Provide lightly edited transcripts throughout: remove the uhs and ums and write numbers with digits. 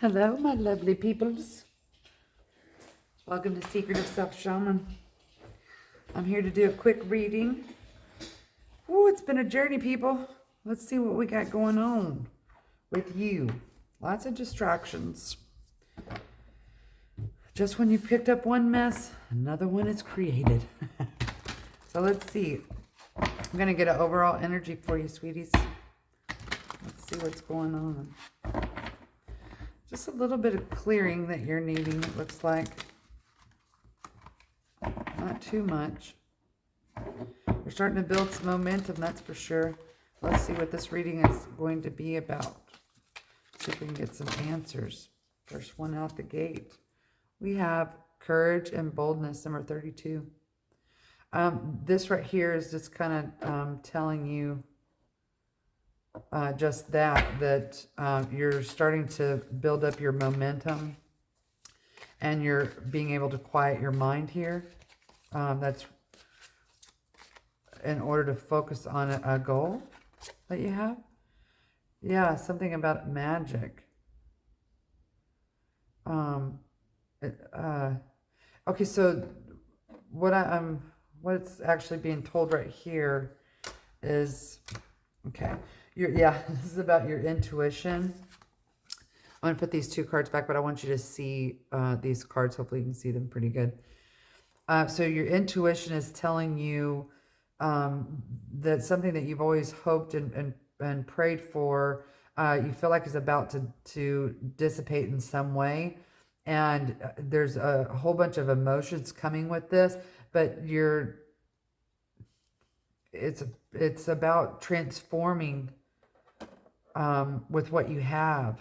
Hello, my lovely peoples. Welcome to Secret of Self-Shaman. I'm here to do a quick reading. Ooh, it's been a journey, people. Let's see what we got going on with you. Lots of distractions. Just when you picked up one mess, another one is created. So let's see. I'm going to get an overall energy for you, sweeties. Let's see what's going on. Just a little bit of clearing that you're needing, it looks like. Not too much. You're starting to build some momentum, that's for sure. Let's see what this reading is going to be about. See if we can get some answers. First one out the gate. We have courage and boldness, number 32. This right here is just kind of telling you just that you're starting to build up your momentum and you're being able to quiet your mind here. That's in order to focus on a goal that you have. Yeah, something about magic. Okay, so what's actually being told right here is, okay, this is about your intuition. I'm going to put these two cards back, but I want you to see these cards. Hopefully you can see them pretty good. So your intuition is telling you that something that you've always hoped and prayed for, you feel like is about to dissipate in some way. And there's a whole bunch of emotions coming with this, but it's about transforming with what you have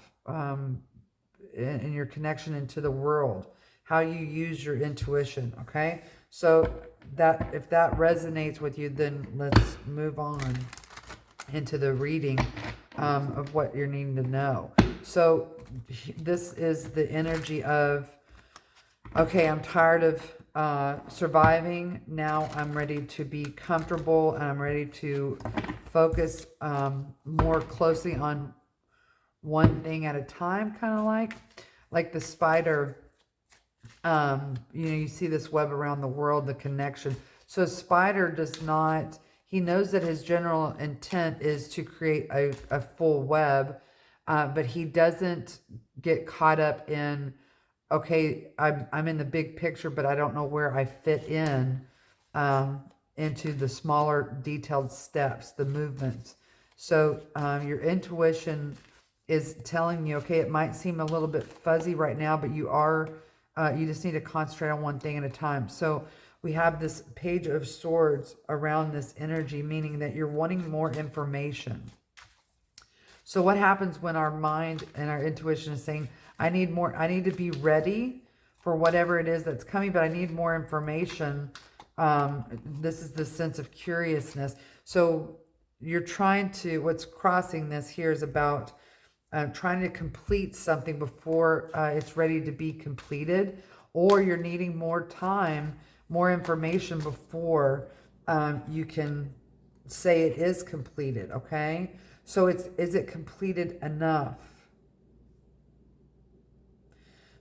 in your connection into the world, how you use your intuition. Okay, so that if that resonates with you, then let's move on into the reading of what you're needing to know. So this is the energy of, okay, I'm tired of surviving. Now I'm ready to be comfortable and I'm ready to focus more closely on one thing at a time, kind of like the spider. You see this web around the world, the connection. So spider does not, he knows that his general intent is to create a full web, but he doesn't get caught up in, okay, I'm in the big picture, but I don't know where I fit in into the smaller detailed steps, the movements. So your intuition is telling you, okay, it might seem a little bit fuzzy right now, but you just need to concentrate on one thing at a time. So we have this Page of Swords around this energy, meaning that you're wanting more information. So what happens when our mind and our intuition is saying, I need to be ready for whatever it is that's coming, but I need more information. This is the sense of curiousness. So you're trying to, what's crossing this here is about trying to complete something before it's ready to be completed, or you're needing more time, more information before you can say it is completed, okay? So is it completed enough?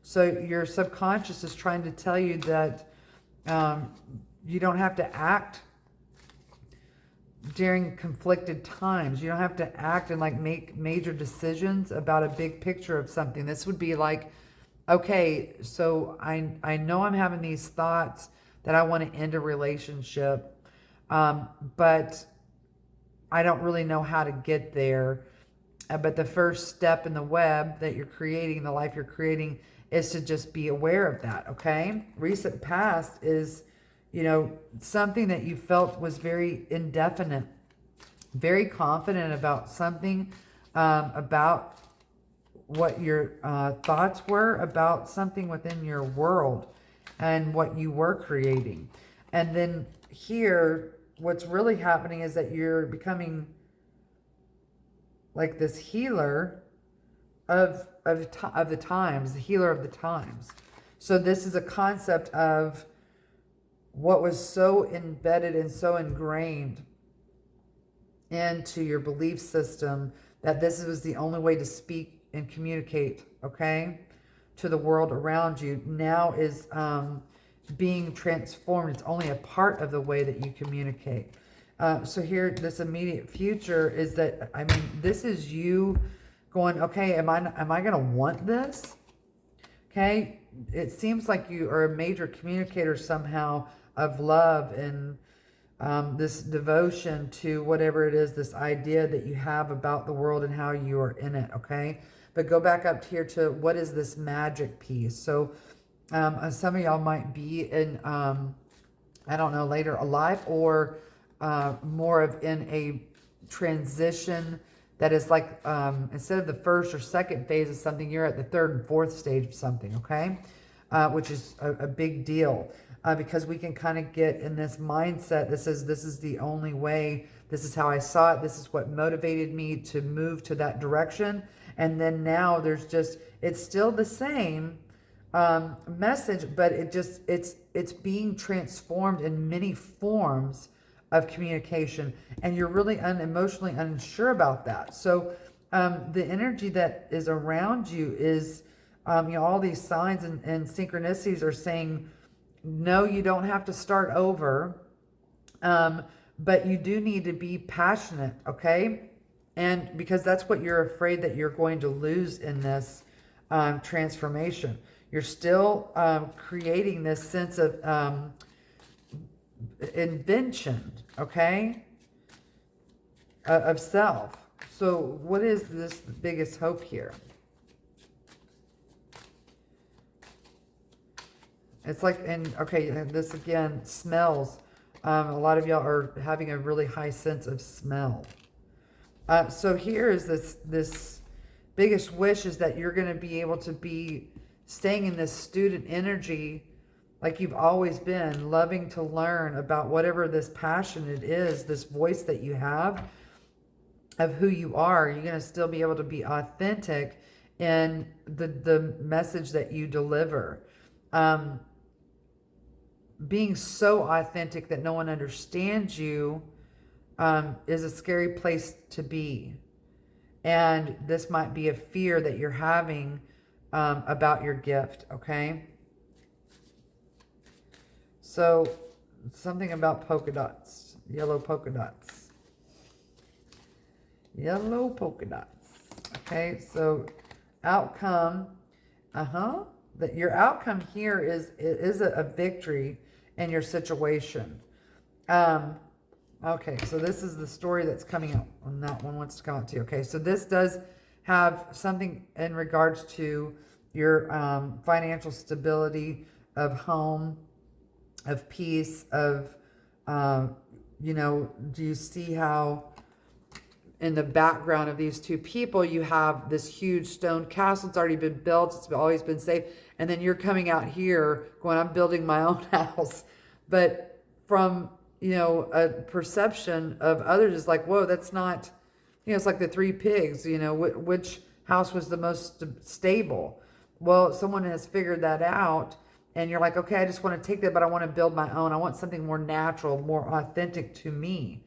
So your subconscious is trying to tell you that you don't have to act during conflicted times. You don't have to act and make major decisions about a big picture of something. This would be like, okay, so I know I'm having these thoughts that I want to end a relationship, but I don't really know how to get there. But the first step in the web that you're creating, the life you're creating, is to just be aware of that, okay? Recent past is, something that you felt was very indefinite, very confident about something, about what your thoughts were about something within your world and what you were creating. And then here, what's really happening is that you're becoming like this healer of the times, the healer of the times. So this is a concept of what was so embedded and so ingrained into your belief system that this was the only way to speak and communicate, okay, to the world around you now is being transformed. It's only a part of the way that you communicate. So here, this immediate future is that, I mean, this is you going, okay, am I going to want this? Okay, it seems like you are a major communicator somehow of love and this devotion to whatever it is, this idea that you have about the world and how you are in it, okay? But go back up here to what is this magic piece? So some of y'all might be in, I don't know, later alive or more of in a transition that is like, instead of the first or second phase of something, you're at the third and fourth stage of something, okay? Which is a big deal because we can kind of get in this mindset that says, this is the only way, this is how I saw it, this is what motivated me to move to that direction. And then now there's just, it's still the same message, but it's being transformed in many forms of communication, and you're really emotionally unsure about that. So the energy that is around you is, all these signs and synchronicities are saying, no, you don't have to start over, but you do need to be passionate, okay? And because that's what you're afraid that you're going to lose in this transformation. You're still creating this sense of invention, okay, of self. So what is this biggest hope here? It's like, and okay, this again, smells. A lot of y'all are having a really high sense of smell. So here is this biggest wish is that you're going to be able to be staying in this student energy like you've always been, loving to learn about whatever this passion it is, this voice that you have of who you are. You're going to still be able to be authentic in the message that you deliver. Being so authentic that no one understands you is a scary place to be. And this might be a fear that you're having about your gift, okay? So something about polka dots, yellow polka dots. Yellow polka dots. Okay, so outcome, that your outcome here is a victory in your situation. Okay, so this is the story that's coming out, and that one wants to come out too. Okay, so this does have something in regards to your financial stability of home, of peace, of, do you see how in the background of these two people, you have this huge stone castle. It's already been built. It's always been safe. And then you're coming out here going, I'm building my own house. But from, a perception of others is like, whoa, that's not, it's like the three pigs, which house was the most stable? Well, someone has figured that out. And you're like, okay, I just want to take that, but I want to build my own. I want something more natural, more authentic to me.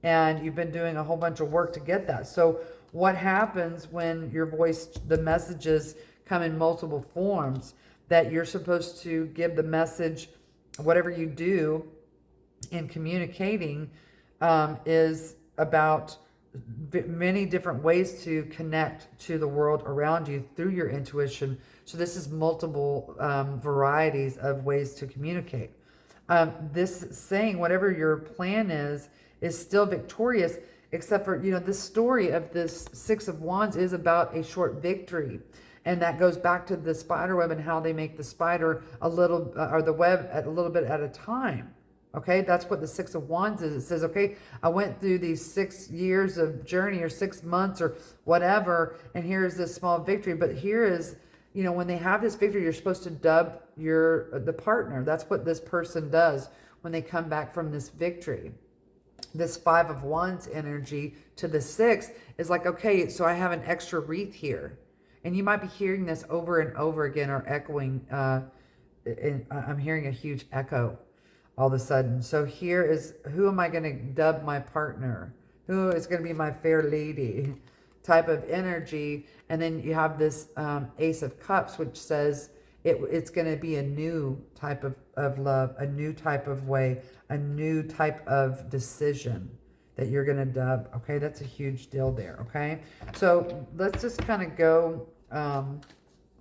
And you've been doing a whole bunch of work to get that. So what happens when your voice, the messages come in multiple forms, that you're supposed to give the message, whatever you do in communicating is about many different ways to connect to the world around you through your intuition. So this is multiple varieties of ways to communicate. This saying, whatever your plan is still victorious, except for, this story of this Six of Wands is about a short victory. And that goes back to the spider web and how they make the spider a little, or the web a little bit at a time. Okay, that's what the Six of Wands is. It says, okay, I went through these 6 years of journey or 6 months or whatever, and here's this small victory. But here is, when they have this victory, you're supposed to dub the partner. That's what this person does when they come back from this victory. This Five of Wands energy to the Six is like, okay, so I have an extra wreath here. And you might be hearing this over and over again or echoing. I'm hearing a huge echo all of a sudden. So here is, who am I going to dub my partner? Who is going to be my fair lady? type of energy. And then you have this Ace of Cups, which says it's going to be a new type of love, a new type of way, a new type of decision that you're going to dub. Okay, that's a huge deal there. Okay, so let's just kind of go,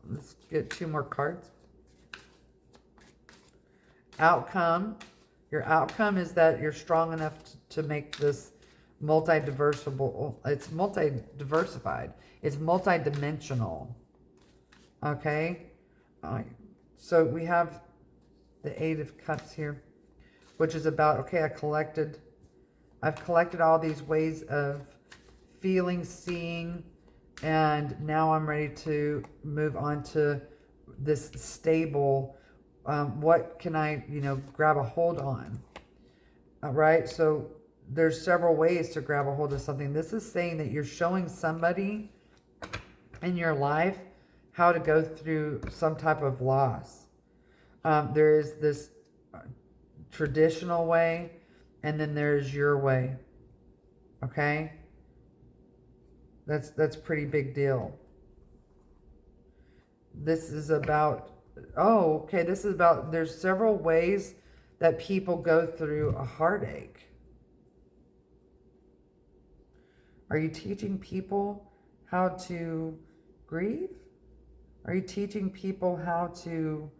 let's get 2 more cards. Outcome. Your outcome is that you're strong enough to make this multi-diversible. It's multi-diversified. It's multi-dimensional. Okay. So we have the 8 of Cups here, which is about, okay, I've collected all these ways of feeling, seeing, and now I'm ready to move on to this stable, what can I, grab a hold on? Right? So there's several ways to grab a hold of something. This is saying that you're showing somebody in your life how to go through some type of loss. There is this traditional way, and then there's your way. Okay? That's pretty big deal. This is about, this is about, there's several ways that people go through a heartache. Are you teaching people how to grieve? Are you teaching people how to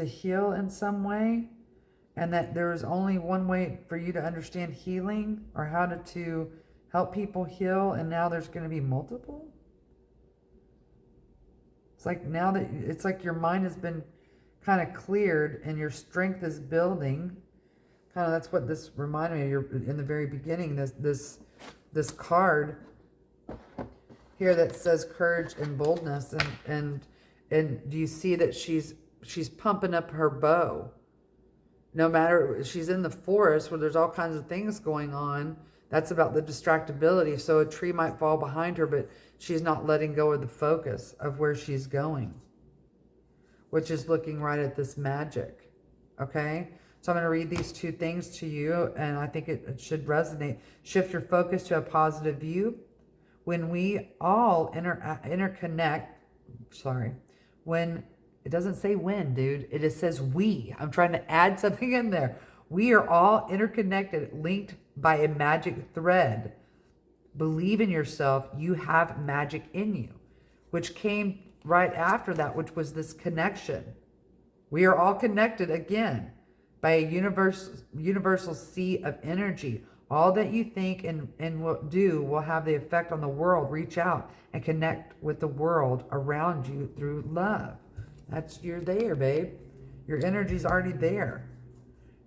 heal in some way? And that there is only one way for you to understand healing, or how to help people heal, and now there's going to be multiple? It's like now that it's like your mind has been kind of cleared and your strength is building. Kind of, that's what this reminded me of. You're in the very beginning, this card here that says courage and boldness, and do you see that she's pumping up her bow? No matter, she's in the forest where there's all kinds of things going on. That's about the distractibility. So a tree might fall behind her, but she's not letting go of the focus of where she's going, which is looking right at this magic. Okay? So I'm going to read these 2 things to you, and I think it should resonate. Shift your focus to a positive view. When we all interconnect, when, it doesn't say when, dude. It just says we. I'm trying to add something in there. We are all interconnected, linked by a magic thread. Believe in yourself. You have magic in you, which came right after that, which was this connection. We are all connected again by a universal sea of energy. All that you think and will do will have the effect on the world. Reach out and connect with the world around you through love. You're there, babe. Your energy's already there.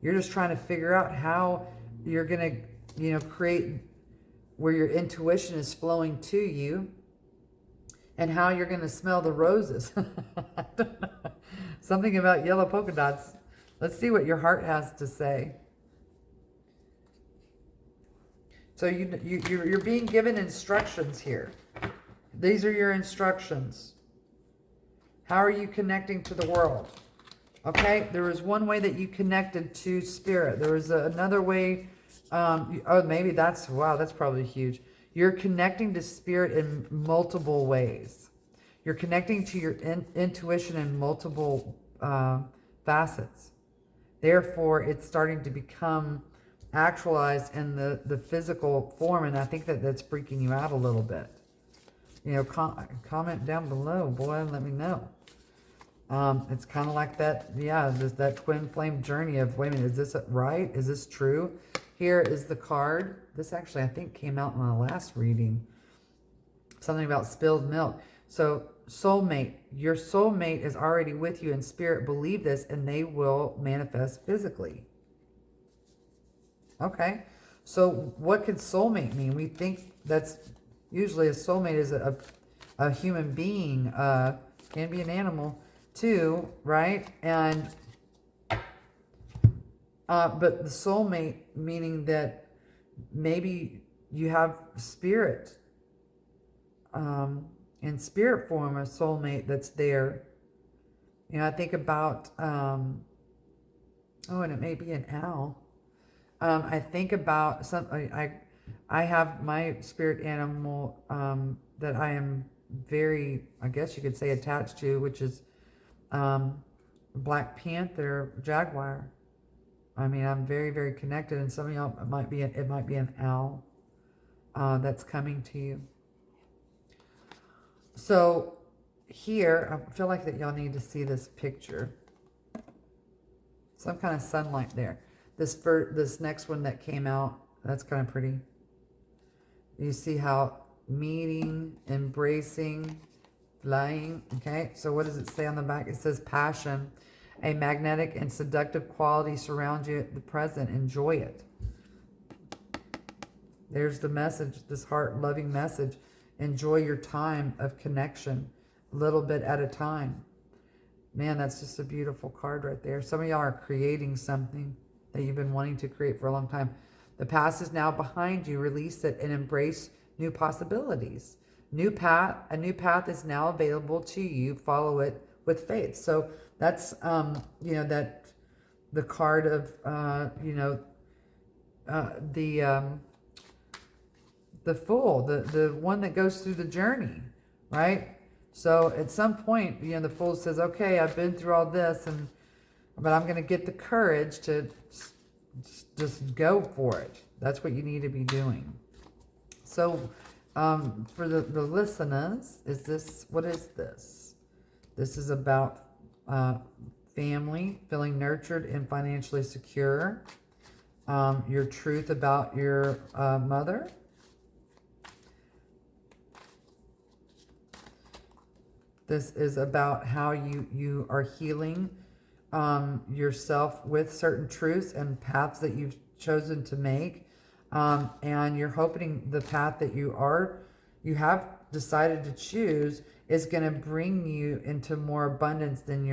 You're just trying to figure out how you're going to, create where your intuition is flowing to you, and how you're going to smell the roses. Something about yellow polka dots. Let's see what your heart has to say. So you're being given instructions here. These are your instructions. How are you connecting to the world? Okay, there was one way that you connected to spirit. There was another way. Maybe that's probably huge. You're connecting to spirit in multiple ways. You're connecting to your intuition in multiple facets. Therefore, it's starting to become actualized in the physical form, and I think that's freaking you out a little bit. Comment down below, boy, and let me know. It's kind of like that, that twin flame journey of, wait a minute, is this right? Is this true? Here is the card. This actually, I think, came out in my last reading. Something about spilled milk. So, soulmate. Your soulmate is already with you in spirit. Believe this, and they will manifest physically. Okay. So, what could soulmate mean? We think that's usually a soulmate is a human being. Can be an animal too, right? And but the soulmate, meaning that maybe you have spirit, in spirit form, a soulmate that's there. I think about, and it may be an owl. I think about I have my spirit animal that I am very, I guess you could say, attached to, which is um, Black Panther Jaguar. I mean, I'm very, very connected, and some of y'all it might be an owl that's coming to you. So here, I feel like that y'all need to see this picture. Some kind of sunlight there. This next one that came out, that's kind of pretty. You see how meeting, embracing, flying. Okay, so what does it say on the back? It says passion. A magnetic and seductive quality surrounds you at the present. Enjoy it. There's the message, this heart-loving message. Enjoy your time of connection, a little bit at a time. Man, that's just a beautiful card right there. Some of y'all are creating something that you've been wanting to create for a long time. The past is now behind you. Release it and embrace new possibilities. A new path is now available to you. Follow it with faith. So that's, that the card of, the Fool, the one that goes through the journey, right? So at some point, the Fool says, okay, I've been through all this, but I'm going to get the courage to just go for it. That's what you need to be doing. So for the listeners, what is this? This is about family, feeling nurtured and financially secure. Your truth about your mother. This is about how you are healing yourself with certain truths and paths that you've chosen to make. And you're hoping the path that you have decided to choose is going to bring you into more abundance than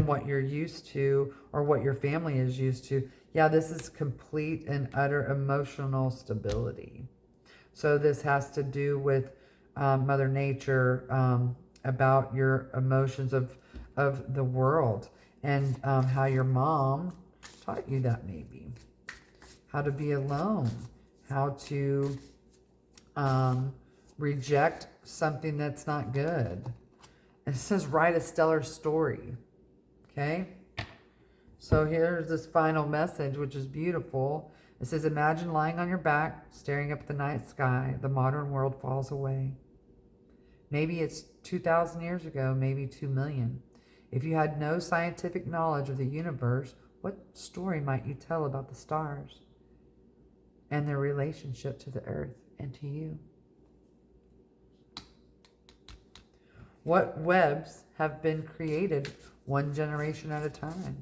what you're used to or what your family is used to. Yeah, this is complete and utter emotional stability. So this has to do with Mother Nature, about your emotions of the world, and how your mom taught you that, maybe. How to be alone, how to reject something that's not good. And it says, write a stellar story. Okay? So here's this final message, which is beautiful. It says, imagine lying on your back, staring up at the night sky. The modern world falls away. Maybe it's 2,000 years ago, maybe 2 million. If you had no scientific knowledge of the universe, what story might you tell about the stars and their relationship to the earth and to you? What webs have been created one generation at a time?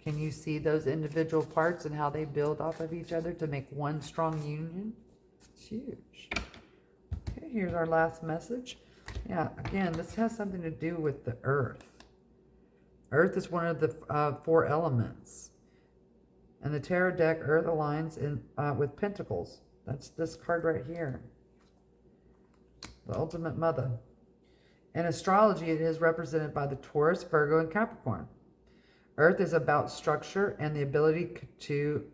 Can you see those individual parts and how they build off of each other to make one strong union? It's huge. Okay, here's our last message. Yeah, again, this has something to do with the earth. Earth is one of the 4 elements. And the tarot deck, Earth aligns with Pentacles. That's this card right here. The ultimate mother. In astrology, it is represented by the Taurus, Virgo, and Capricorn. Earth is about structure and the ability to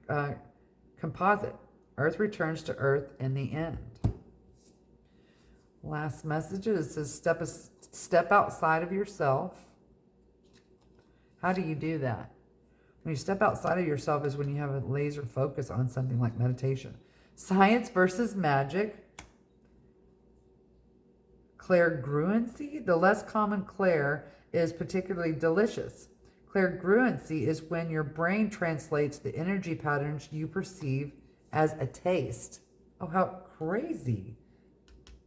composite. Earth returns to Earth in the end. Last message is step outside of yourself. How do you do that? When you step outside of yourself is when you have a laser focus on something like meditation. Science versus magic. Clairgruency. The less common clair is particularly delicious. Clairgruency is when your brain translates the energy patterns you perceive as a taste. Oh, how crazy.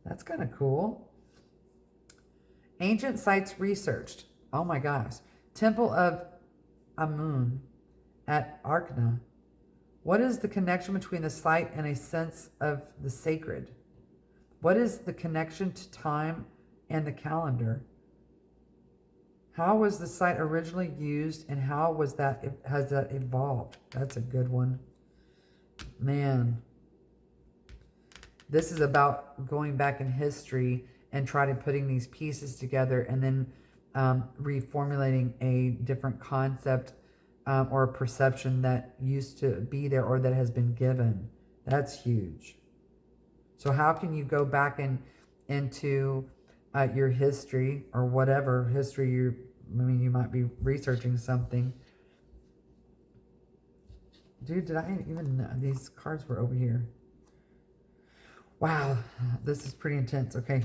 That's kind of cool. Ancient sites researched. Oh my gosh. Temple of Amun at Arkna. What is the connection between the site and a sense of the sacred? What is the connection to time and the calendar? How was the site originally used, and how has that evolved? That's a good one. Man. This is about going back in history and trying to putting these pieces together and then reformulating a different concept or a perception that used to be there or that has been given. That's huge. So how can you go back into your history or whatever history you might be researching something. Dude, did I even know these cards were over here? Wow, this is pretty intense. Okay.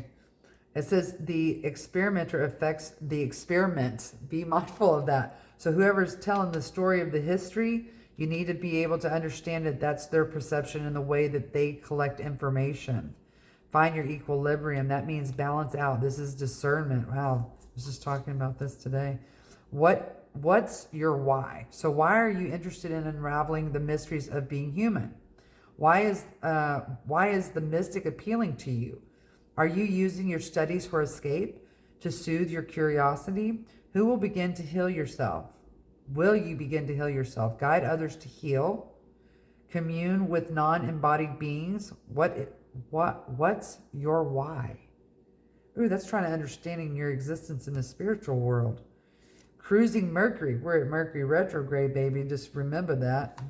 It says the experimenter affects the experiment. Be mindful of that. So whoever's telling the story of the history, you need to be able to understand that that's their perception and the way that they collect information. Find your equilibrium. That means balance out. This is discernment. Wow. I was just talking about this today. What's your why? So why are you interested in unraveling the mysteries of being human? Why is the mystic appealing to you? Are you using your studies for escape, to soothe your curiosity? Who will begin to heal yourself? Will you begin to heal yourself? Guide others to heal? Commune with non-embodied beings? What's your why? Ooh, that's trying to understanding your existence in the spiritual world. Cruising Mercury. We're at Mercury retrograde, baby. Just remember that.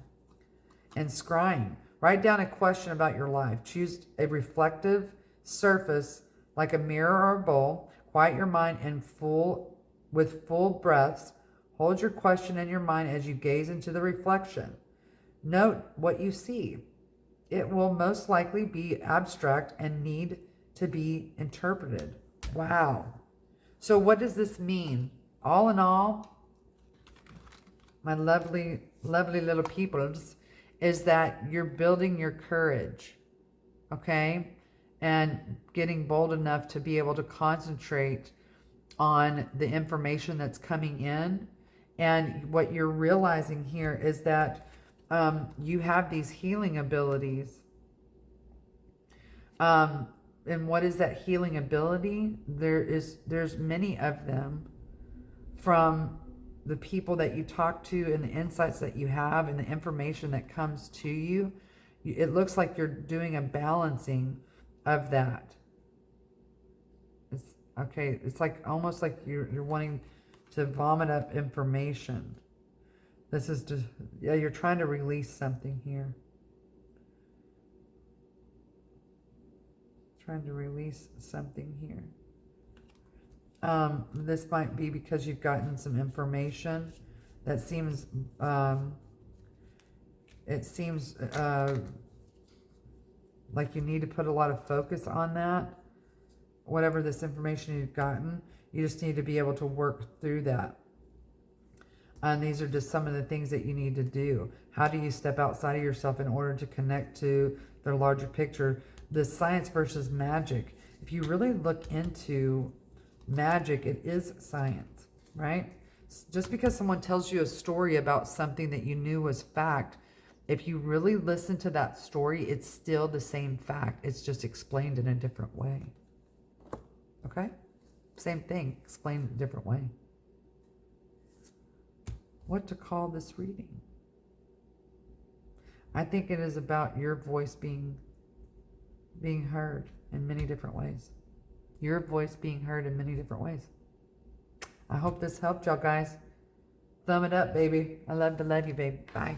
And scrying. Write down a question about your life. Choose a reflective surface like a mirror or a bowl. Quiet your mind with full breaths. Hold your question in your mind as you gaze into the reflection. Note what you see. It will most likely be abstract and need to be interpreted. Wow. So what does this mean? All in all, my lovely, lovely little peoples, is that you're building your courage, okay? And getting bold enough to be able to concentrate on the information that's coming in. And what you're realizing here is that you have these healing abilities. And what is that healing ability? There's many of them from the people that you talk to and the insights that you have and the information that comes to you. It looks like you're doing a balancing of that. It's like almost like you're wanting to vomit up information. This is just, yeah, you're trying to release something here. Trying to release something here. This might be because you've gotten some information that seems, like you need to put a lot of focus on that. Whatever this information you've gotten, you just need to be able to work through that. And these are just some of the things that you need to do. How do you step outside of yourself in order to connect to the larger picture? The science versus magic. If you really look into magic, it is science, right? Just because someone tells you a story about something that you knew was fact, if you really listen to that story, it's still the same fact. It's just explained in a different way. Okay? Same thing, explained in a different way. What to call this reading? I think it is about your voice being heard in many different ways. Your voice being heard in many different ways. I hope this helped y'all guys. Thumb it up, baby. I love to love you, baby. Bye.